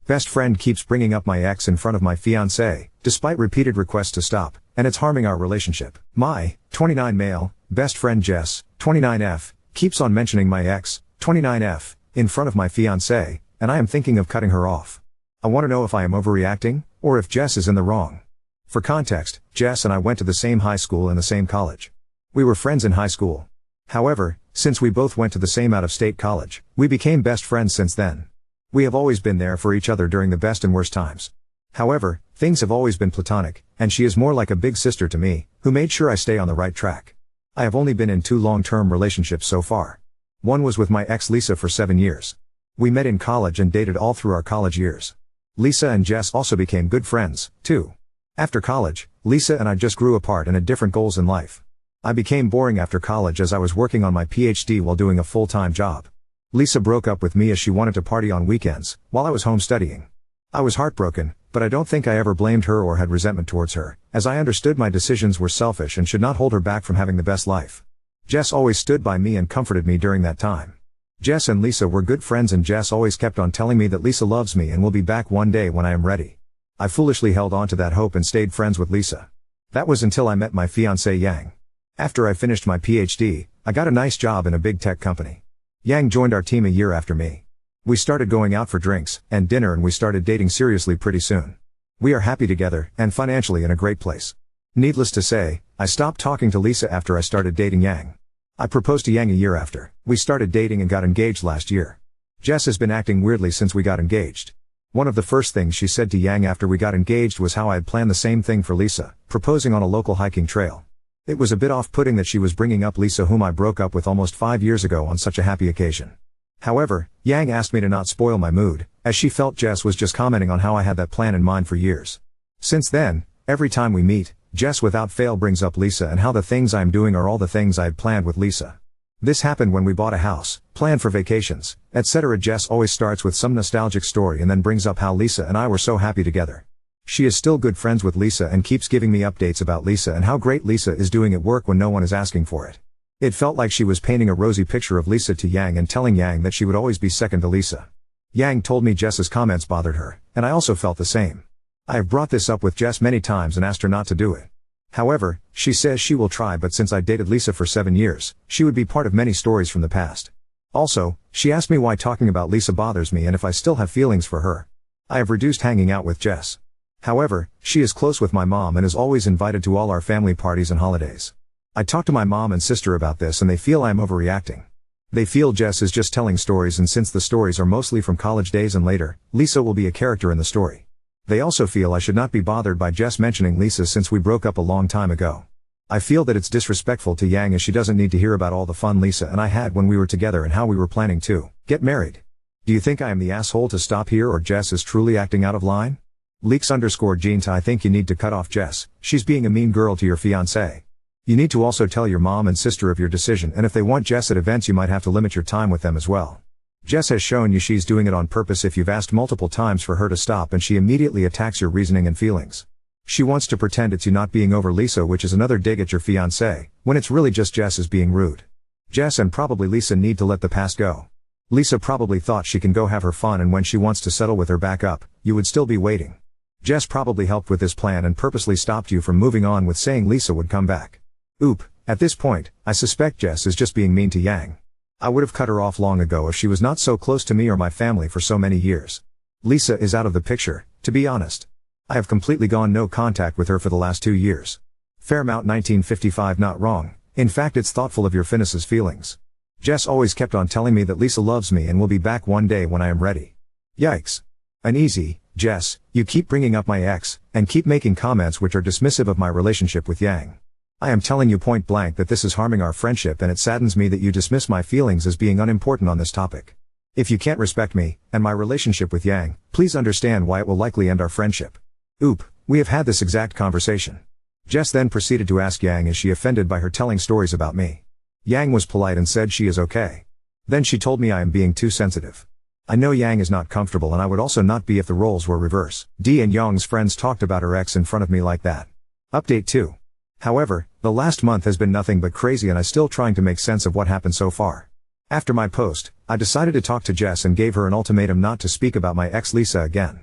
Best friend keeps bringing up my ex in front of my fiancée, despite repeated requests to stop, and it's harming our relationship. My, 29 male, best friend Jess, 29F, keeps on mentioning my ex, 29F, in front of my fiancée, and I am thinking of cutting her off. I want to know if I am overreacting, or if Jess is in the wrong. For context, Jess and I went to the same high school and the same college. We were friends in high school. However, since we both went to the same out-of-state college, we became best friends since then. We have always been there for each other during the best and worst times. However, things have always been platonic, and she is more like a big sister to me, who made sure I stay on the right track. I have only been in 2 long-term relationships so far. One was with my ex Lisa for 7 years. We met in college and dated all through our college years. Lisa and Jess also became good friends, too. After college, Lisa and I just grew apart and had different goals in life. I became boring after college as I was working on my PhD while doing a full-time job. Lisa broke up with me as she wanted to party on weekends, while I was home studying. I was heartbroken, but I don't think I ever blamed her or had resentment towards her, as I understood my decisions were selfish and should not hold her back from having the best life. Jess always stood by me and comforted me during that time. Jess and Lisa were good friends, and Jess always kept on telling me that Lisa loves me and will be back one day when I am ready. I foolishly held on to that hope and stayed friends with Lisa. That was until I met my fiancée Yang. After I finished my PhD, I got a nice job in a big tech company. Yang joined our team a year after me. We started going out for drinks and dinner, and we started dating seriously pretty soon. We are happy together, and financially in a great place. Needless to say, I stopped talking to Lisa after I started dating Yang. I proposed to Yang a year after. We started dating and got engaged last year. Jess has been acting weirdly since we got engaged. One of the first things she said to Yang after we got engaged was how I had planned the same thing for Lisa, proposing on a local hiking trail. It was a bit off-putting that she was bringing up Lisa, whom I broke up with almost 5 years ago, on such a happy occasion. However, Yang asked me to not spoil my mood, as she felt Jess was just commenting on how I had that plan in mind for years. Since then, every time we meet, Jess without fail brings up Lisa and how the things I am doing are all the things I had planned with Lisa. This happened when we bought a house, planned for vacations, etc. Jess always starts with some nostalgic story and then brings up how Lisa and I were so happy together. She is still good friends with Lisa and keeps giving me updates about Lisa and how great Lisa is doing at work when no one is asking for it. It felt like she was painting a rosy picture of Lisa to Yang and telling Yang that she would always be second to Lisa. Yang told me Jess's comments bothered her, and I also felt the same. I have brought this up with Jess many times and asked her not to do it. However, she says she will try, but since I dated Lisa for 7 years, she would be part of many stories from the past. Also, she asked me why talking about Lisa bothers me and if I still have feelings for her. I have reduced hanging out with Jess. However, she is close with my mom and is always invited to all our family parties and holidays. I talked to my mom and sister about this and they feel I am overreacting. They feel Jess is just telling stories, and since the stories are mostly from college days and later, Lisa will be a character in the story. They also feel I should not be bothered by Jess mentioning Lisa since we broke up a long time ago. I feel that it's disrespectful to Yang, as she doesn't need to hear about all the fun Lisa and I had when we were together and how we were planning to get married. Do you think I am the asshole to stop here, or Jess is truly acting out of line? Leaks_Jeans, I think you need to cut off Jess. She's being a mean girl to your fiancé. You need to also tell your mom and sister of your decision, and if they want Jess at events you might have to limit your time with them as well. Jess has shown you she's doing it on purpose if you've asked multiple times for her to stop, and she immediately attacks your reasoning and feelings. She wants to pretend it's you not being over Lisa, which is another dig at your fiancé, when it's really just Jess is being rude. Jess and probably Lisa need to let the past go. Lisa probably thought she can go have her fun, and when she wants to settle with her back up, you would still be waiting. Jess probably helped with this plan and purposely stopped you from moving on with saying Lisa would come back. Oop, at this point, I suspect Jess is just being mean to Yang. I would have cut her off long ago if she was not so close to me or my family for so many years. Lisa is out of the picture, to be honest. I have completely gone no contact with her for the last 2 years. Fairmount 1955, not wrong. In fact, it's thoughtful of your Finis's feelings. Jess always kept on telling me that Lisa loves me and will be back one day when I am ready. Yikes. Uneasy, Jess, you keep bringing up my ex, and keep making comments which are dismissive of my relationship with Yang. I am telling you point blank that this is harming our friendship, and it saddens me that you dismiss my feelings as being unimportant on this topic. If you can't respect me, and my relationship with Yang, please understand why it will likely end our friendship. Oop, we have had this exact conversation. Jess then proceeded to ask Yang is she offended by her telling stories about me. Yang was polite and said she is okay. Then she told me I am being too sensitive. I know Yang is not comfortable, and I would also not be if the roles were reverse. D and Yang's friends talked about her ex in front of me like that. Update 2. However, the last month has been nothing but crazy and I still trying to make sense of what happened so far. After my post, I decided to talk to Jess and gave her an ultimatum not to speak about my ex Lisa again.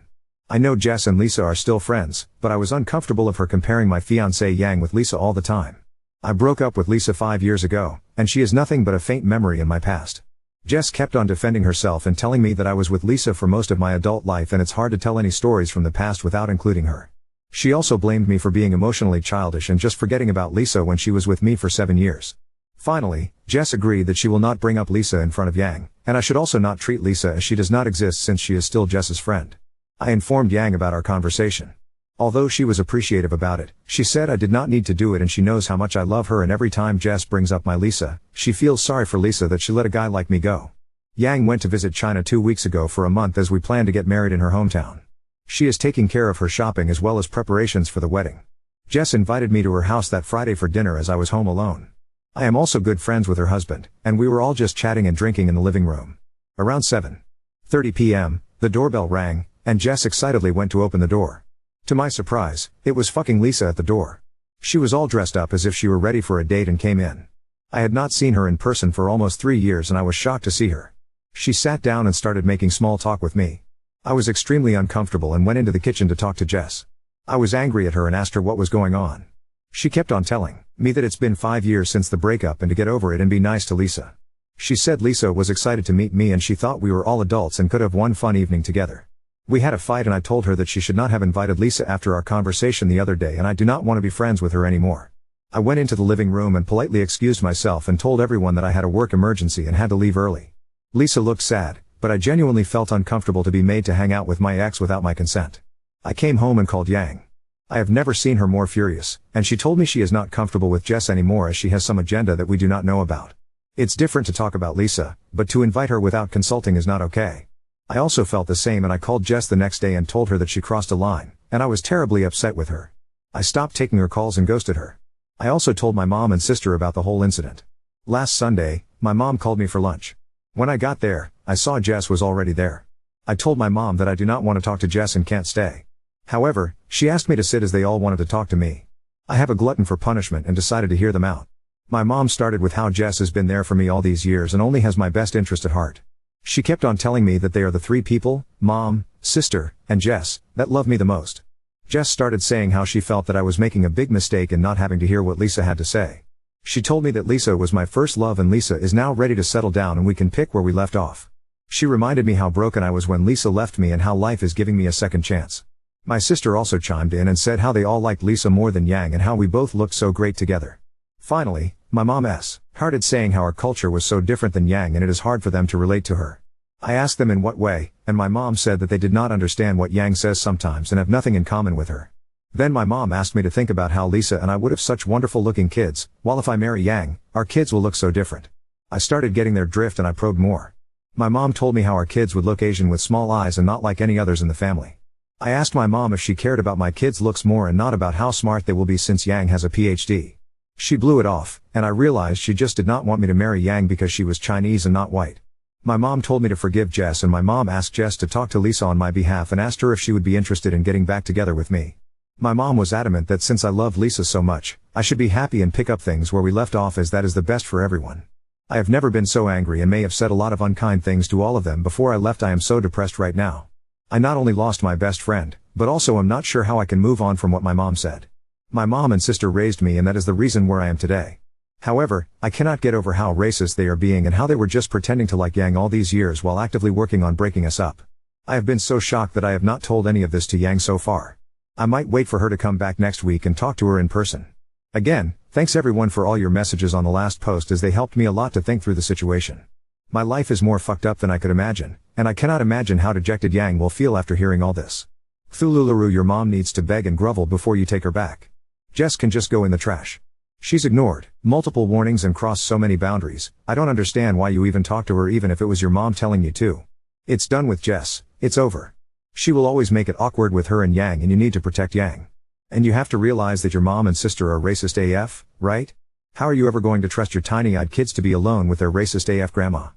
I know Jess and Lisa are still friends, but I was uncomfortable of her comparing my fiancée Yang with Lisa all the time. I broke up with Lisa 5 years ago, and she is nothing but a faint memory in my past. Jess kept on defending herself and telling me that I was with Lisa for most of my adult life and it's hard to tell any stories from the past without including her. She also blamed me for being emotionally childish and just forgetting about Lisa when she was with me for 7 years. Finally, Jess agreed that she will not bring up Lisa in front of Yang, and I should also not treat Lisa as she does not exist since she is still Jess's friend. I informed Yang about our conversation. Although she was appreciative about it, she said I did not need to do it and she knows how much I love her, and every time Jess brings up my Lisa, she feels sorry for Lisa that she let a guy like me go. Yang went to visit China 2 weeks ago for a month as we plan to get married in her hometown. She is taking care of her shopping as well as preparations for the wedding. Jess invited me to her house that Friday for dinner as I was home alone. I am also good friends with her husband, and we were all just chatting and drinking in the living room. Around 7:30 p.m., the doorbell rang, and Jess excitedly went to open the door. To my surprise, it was fucking Lisa at the door. She was all dressed up as if she were ready for a date and came in. I had not seen her in person for almost 3 years and I was shocked to see her. She sat down and started making small talk with me. I was extremely uncomfortable and went into the kitchen to talk to Jess. I was angry at her and asked her what was going on. She kept on telling me that it's been 5 years since the breakup and to get over it and be nice to Lisa. She said Lisa was excited to meet me and she thought we were all adults and could have one fun evening together. We had a fight and I told her that she should not have invited Lisa after our conversation the other day and I do not want to be friends with her anymore. I went into the living room and politely excused myself and told everyone that I had a work emergency and had to leave early. Lisa looked sad, but I genuinely felt uncomfortable to be made to hang out with my ex without my consent. I came home and called Yang. I have never seen her more furious, and she told me she is not comfortable with Jess anymore as she has some agenda that we do not know about. It's different to talk about Lisa, but to invite her without consulting is not okay. I also felt the same and I called Jess the next day and told her that she crossed a line, and I was terribly upset with her. I stopped taking her calls and ghosted her. I also told my mom and sister about the whole incident. Last Sunday, my mom called me for lunch. When I got there, I saw Jess was already there. I told my mom that I do not want to talk to Jess and can't stay. However, she asked me to sit as they all wanted to talk to me. I have a glutton for punishment and decided to hear them out. My mom started with how Jess has been there for me all these years and only has my best interest at heart. She kept on telling me that they are the 3 people, mom, sister, and Jess, that love me the most. Jess started saying how she felt that I was making a big mistake in not having to hear what Lisa had to say. She told me that Lisa was my first love and Lisa is now ready to settle down and we can pick where we left off. She reminded me how broken I was when Lisa left me and how life is giving me a second chance. My sister also chimed in and said how they all liked Lisa more than Yang and how we both looked so great together. Finally, my mom started saying how our culture was so different than Yang and it is hard for them to relate to her. I asked them in what way, and my mom said that they did not understand what Yang says sometimes and have nothing in common with her. Then my mom asked me to think about how Lisa and I would have such wonderful looking kids, while if I marry Yang, our kids will look so different. I started getting their drift and I probed more. My mom told me how our kids would look Asian with small eyes and not like any others in the family. I asked my mom if she cared about my kids' looks more and not about how smart they will be since Yang has a PhD. She blew it off, and I realized she just did not want me to marry Yang because she was Chinese and not white. My mom told me to forgive Jess and my mom asked Jess to talk to Lisa on my behalf and asked her if she would be interested in getting back together with me. My mom was adamant that since I love Lisa so much, I should be happy and pick up things where we left off as that is the best for everyone. I have never been so angry and may have said a lot of unkind things to all of them before I left. I am so depressed right now. I not only lost my best friend, but also am not sure how I can move on from what my mom said. My mom and sister raised me and that is the reason where I am today. However, I cannot get over how racist they are being and how they were just pretending to like Yang all these years while actively working on breaking us up. I have been so shocked that I have not told any of this to Yang so far. I might wait for her to come back next week and talk to her in person. Again, thanks everyone for all your messages on the last post as they helped me a lot to think through the situation. My life is more fucked up than I could imagine, and I cannot imagine how dejected Yang will feel after hearing all this. Thulularu, your mom needs to beg and grovel before you take her back. Jess can just go in the trash. She's ignored multiple warnings and crossed so many boundaries. I don't understand why you even talk to her even if it was your mom telling you to. It's done with Jess, it's over. She will always make it awkward with her and Yang and you need to protect Yang. And you have to realize that your mom and sister are racist AF, right? How are you ever going to trust your tiny-eyed kids to be alone with their racist AF grandma?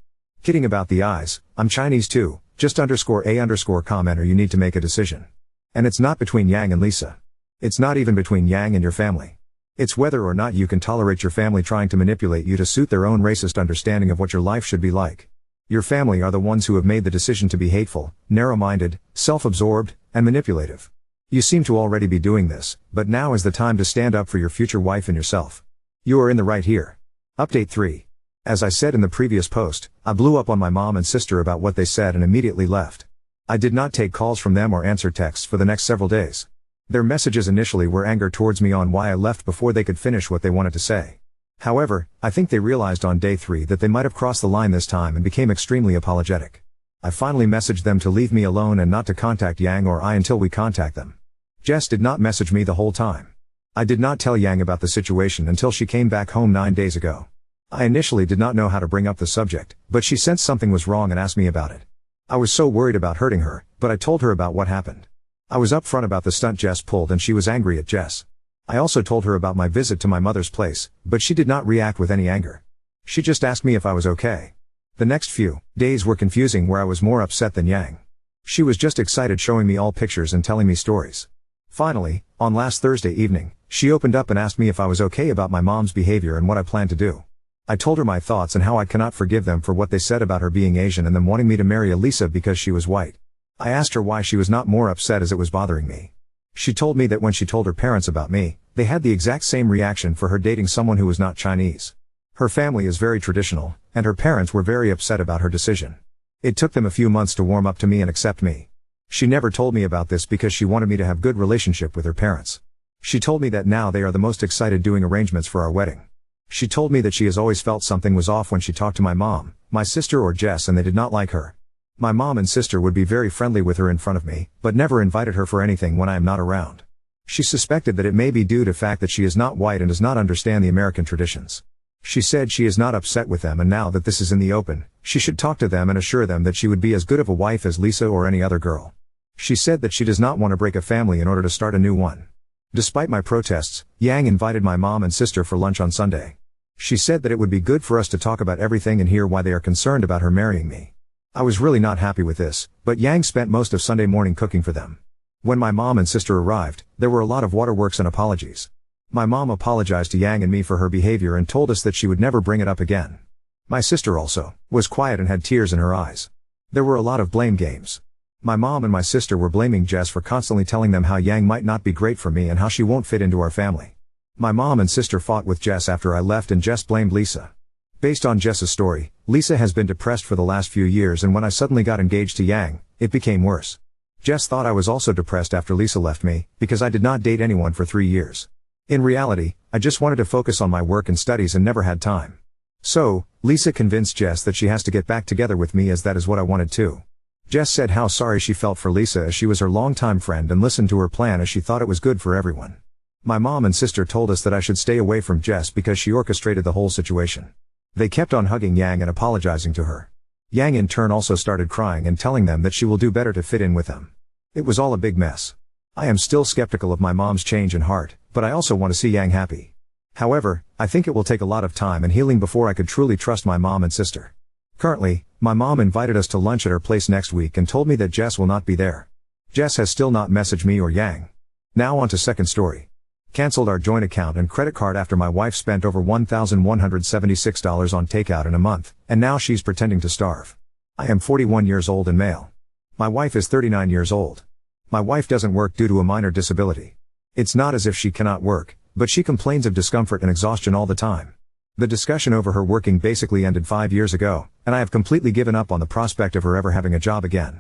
Kidding about the eyes, I'm Chinese too, just _a_comment or you need to make a decision. And it's not between Yang and Lisa. It's not even between Yang and your family. It's whether or not you can tolerate your family trying to manipulate you to suit their own racist understanding of what your life should be like. Your family are the ones who have made the decision to be hateful, narrow-minded, self-absorbed, and manipulative. You seem to already be doing this, but now is the time to stand up for your future wife and yourself. You are in the right here. Update 3. As I said in the previous post, I blew up on my mom and sister about what they said and immediately left. I did not take calls from them or answer texts for the next several days. Their messages initially were anger towards me on why I left before they could finish what they wanted to say. However, I think they realized on day 3 that they might have crossed the line this time and became extremely apologetic. I finally messaged them to leave me alone and not to contact Yang or I until we contact them. Jess did not message me the whole time. I did not tell Yang about the situation until she came back home 9 days ago. I initially did not know how to bring up the subject, but she sensed something was wrong and asked me about it. I was so worried about hurting her, but I told her about what happened. I was upfront about the stunt Jess pulled and she was angry at Jess. I also told her about my visit to my mother's place, but she did not react with any anger. She just asked me if I was okay. The next few days were confusing where I was more upset than Yang. She was just excited showing me all pictures and telling me stories. Finally, on last Thursday evening, she opened up and asked me if I was okay about my mom's behavior and what I planned to do. I told her my thoughts and how I cannot forgive them for what they said about her being Asian and them wanting me to marry Elisa because she was white. I asked her why she was not more upset as it was bothering me. She told me that when she told her parents about me, they had the exact same reaction for her dating someone who was not Chinese. Her family is very traditional, and her parents were very upset about her decision. It took them a few months to warm up to me and accept me. She never told me about this because she wanted me to have good relationship with her parents. She told me that now they are the most excited doing arrangements for our wedding. She told me that she has always felt something was off when she talked to my mom, my sister or Jess and they did not like her. My mom and sister would be very friendly with her in front of me, but never invited her for anything when I am not around. She suspected that it may be due to the fact that she is not white and does not understand the American traditions. She said she is not upset with them and now that this is in the open, she should talk to them and assure them that she would be as good of a wife as Lisa or any other girl. She said that she does not want to break a family in order to start a new one. Despite my protests, Yang invited my mom and sister for lunch on Sunday. She said that it would be good for us to talk about everything and hear why they are concerned about her marrying me. I was really not happy with this, but Yang spent most of Sunday morning cooking for them. When my mom and sister arrived, there were a lot of waterworks and apologies. My mom apologized to Yang and me for her behavior and told us that she would never bring it up again. My sister also was quiet and had tears in her eyes. There were a lot of blame games. My mom and my sister were blaming Jess for constantly telling them how Yang might not be great for me and how she won't fit into our family. My mom and sister fought with Jess after I left and Jess blamed Lisa. Based on Jess's story, Lisa has been depressed for the last few years and when I suddenly got engaged to Yang, it became worse. Jess thought I was also depressed after Lisa left me, because I did not date anyone for 3 years. In reality, I just wanted to focus on my work and studies and never had time. So, Lisa convinced Jess that she has to get back together with me as that is what I wanted too. Jess said how sorry she felt for Lisa as she was her longtime friend and listened to her plan as she thought it was good for everyone. My mom and sister told us that I should stay away from Jess because she orchestrated the whole situation. They kept on hugging Yang and apologizing to her. Yang in turn also started crying and telling them that she will do better to fit in with them. It was all a big mess. I am still skeptical of my mom's change in heart, but I also want to see Yang happy. However, I think it will take a lot of time and healing before I could truly trust my mom and sister. Currently, my mom invited us to lunch at her place next week and told me that Jess will not be there. Jess has still not messaged me or Yang. Now on to second story. Cancelled our joint account and credit card after my wife spent over $1,176 on takeout in a month, and now she's pretending to starve. I am 41 years old and male. My wife is 39 years old. My wife doesn't work due to a minor disability. It's not as if she cannot work, but she complains of discomfort and exhaustion all the time. The discussion over her working basically ended 5 years ago, and I have completely given up on the prospect of her ever having a job again.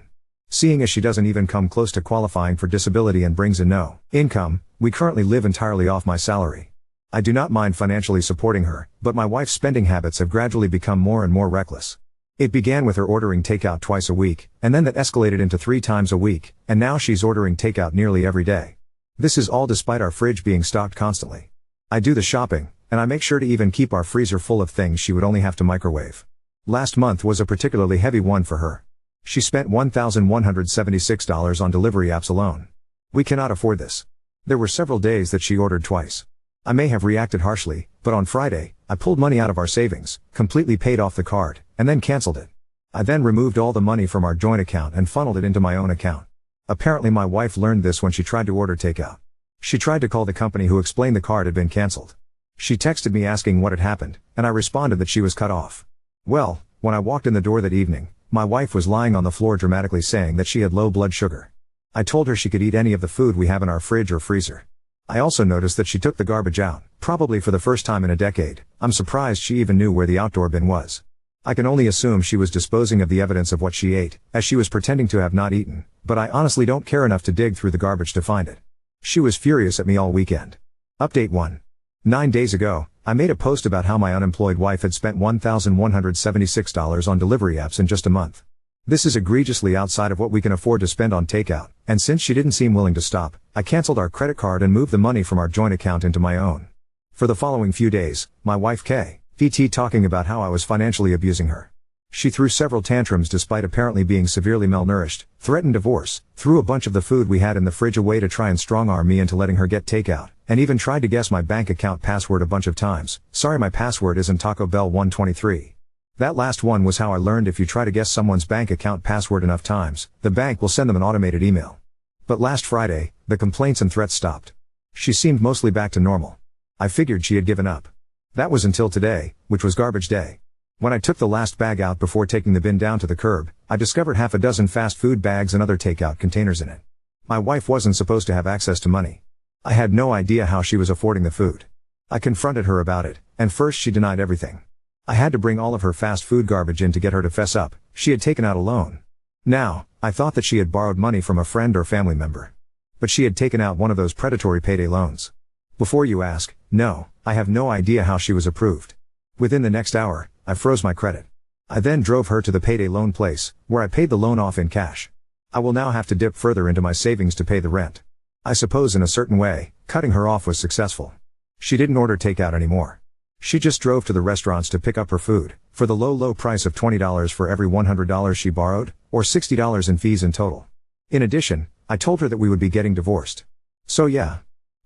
Seeing as she doesn't even come close to qualifying for disability and brings in no income, we currently live entirely off my salary. I do not mind financially supporting her, but my wife's spending habits have gradually become more and more reckless. It began with her ordering takeout twice a week, and then that escalated into 3 times a week, and now she's ordering takeout nearly every day. This is all despite our fridge being stocked constantly. I do the shopping, and I make sure to even keep our freezer full of things she would only have to microwave. Last month was a particularly heavy one for her. She spent $1,176 on delivery apps alone. We cannot afford this. There were several days that she ordered twice. I may have reacted harshly, but on Friday, I pulled money out of our savings, completely paid off the card, and then canceled it. I then removed all the money from our joint account and funneled it into my own account. Apparently my wife learned this when she tried to order takeout. She tried to call the company, who explained the card had been cancelled. She texted me asking what had happened, and I responded that she was cut off. Well, when I walked in the door that evening, my wife was lying on the floor dramatically saying that she had low blood sugar. I told her she could eat any of the food we have in our fridge or freezer. I also noticed that she took the garbage out, probably for the first time in a decade. I'm surprised she even knew where the outdoor bin was. I can only assume she was disposing of the evidence of what she ate, as she was pretending to have not eaten, but I honestly don't care enough to dig through the garbage to find it. She was furious at me all weekend. Update 1. 9 days ago, I made a post about how my unemployed wife had spent $1,176 on delivery apps in just a month. This is egregiously outside of what we can afford to spend on takeout, and since she didn't seem willing to stop, I canceled our credit card and moved the money from our joint account into my own. For the following few days, my wife KVT talking about how I was financially abusing her. She threw several tantrums despite apparently being severely malnourished, threatened divorce, threw a bunch of the food we had in the fridge away to try and strong-arm me into letting her get takeout, and even tried to guess my bank account password a bunch of times. Sorry, my password isn't Taco Bell 123. That last one was how I learned if you try to guess someone's bank account password enough times, the bank will send them an automated email. But last Friday, the complaints and threats stopped. She seemed mostly back to normal. I figured she had given up. That was until today, which was garbage day. When I took the last bag out before taking the bin down to the curb, I discovered half a dozen fast food bags and other takeout containers in it. My wife wasn't supposed to have access to money. I had no idea how she was affording the food. I confronted her about it, and first she denied everything. I had to bring all of her fast food garbage in to get her to fess up. She had taken out a loan. Now, I thought that she had borrowed money from a friend or family member. But she had taken out one of those predatory payday loans. Before you ask, no, I have no idea how she was approved. Within the next hour, I froze my credit. I then drove her to the payday loan place, where I paid the loan off in cash. I will now have to dip further into my savings to pay the rent. I suppose in a certain way, cutting her off was successful. She didn't order takeout anymore. She just drove to the restaurants to pick up her food, for the low price of $20 for every $100 she borrowed, or $60 in fees in total. In addition, I told her that we would be getting divorced. So yeah.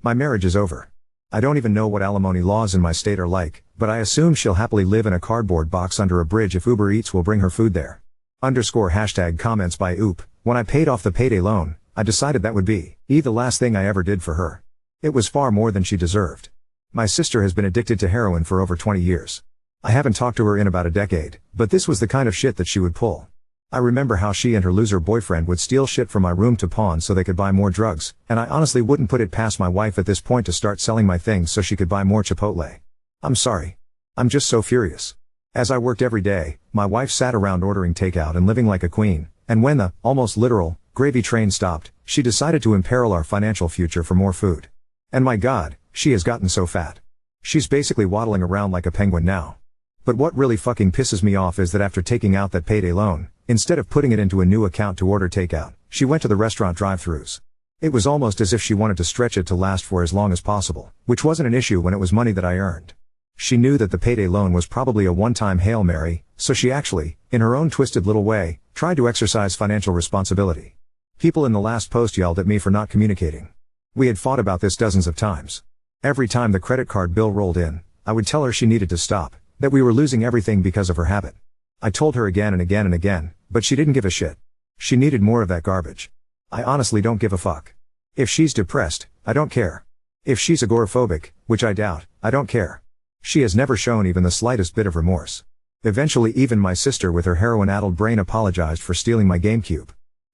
My marriage is over. I don't even know what alimony laws in my state are like, but I assume she'll happily live in a cardboard box under a bridge if Uber Eats will bring her food there. _hashtag comments by Oop. When I paid off the payday loan, I decided that would be the last thing I ever did for her. It was far more than she deserved. My sister has been addicted to heroin for over 20 years. I haven't talked to her in about a decade, but this was the kind of shit that she would pull. I remember how she and her loser boyfriend would steal shit from my room to pawn so they could buy more drugs, and I honestly wouldn't put it past my wife at this point to start selling my things so she could buy more Chipotle. I'm sorry. I'm just so furious. As I worked every day, my wife sat around ordering takeout and living like a queen, and when the, almost literal, gravy train stopped, she decided to imperil our financial future for more food. And my God, she has gotten so fat. She's basically waddling around like a penguin now. But what really fucking pisses me off is that after taking out that payday loan, instead of putting it into a new account to order takeout, she went to the restaurant drive-thrus. It was almost as if she wanted to stretch it to last for as long as possible, which wasn't an issue when it was money that I earned. She knew that the payday loan was probably a one-time Hail Mary, so she actually, in her own twisted little way, tried to exercise financial responsibility. People in the last post yelled at me for not communicating. We had fought about this dozens of times. Every time the credit card bill rolled in, I would tell her she needed to stop, that we were losing everything because of her habit. I told her again and again and again, but she didn't give a shit. She needed more of that garbage. I honestly don't give a fuck. If she's depressed, I don't care. If she's agoraphobic, which I doubt, I don't care. She has never shown even the slightest bit of remorse. Eventually even my sister with her heroin-addled brain apologized for stealing my GameCube.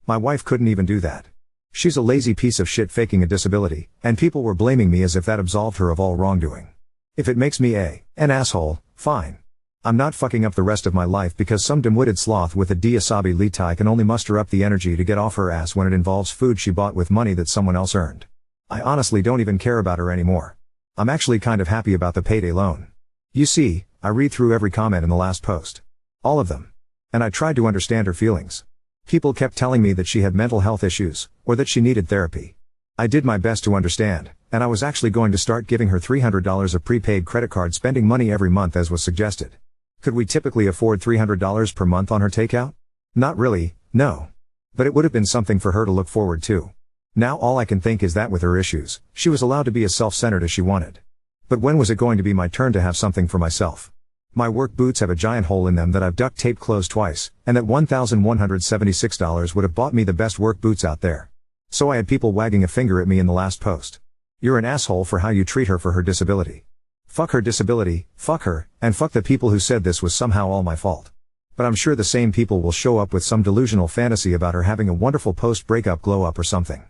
My wife couldn't even do that. She's a lazy piece of shit faking a disability, and people were blaming me as if that absolved her of all wrongdoing. If it makes me an asshole, fine. I'm not fucking up the rest of my life because some dim-witted sloth with a Diasabi Litai can only muster up the energy to get off her ass when it involves food she bought with money that someone else earned. I honestly don't even care about her anymore. I'm actually kind of happy about the payday loan. You see, I read through every comment in the last post. All of them. And I tried to understand her feelings. People kept telling me that she had mental health issues, or that she needed therapy. I did my best to understand, and I was actually going to start giving her $300 of prepaid credit card spending money every month as was suggested. Could we typically afford $300 per month on her takeout? Not really, no. But it would have been something for her to look forward to. Now all I can think is that with her issues, she was allowed to be as self-centered as she wanted. But when was it going to be my turn to have something for myself? My work boots have a giant hole in them that I've duct taped closed twice, and that $1,176 would have bought me the best work boots out there. So I had people wagging a finger at me in the last post. You're an asshole for how you treat her for her disability. Fuck her disability, fuck her, and fuck the people who said this was somehow all my fault. But I'm sure the same people will show up with some delusional fantasy about her having a wonderful post-breakup glow-up or something.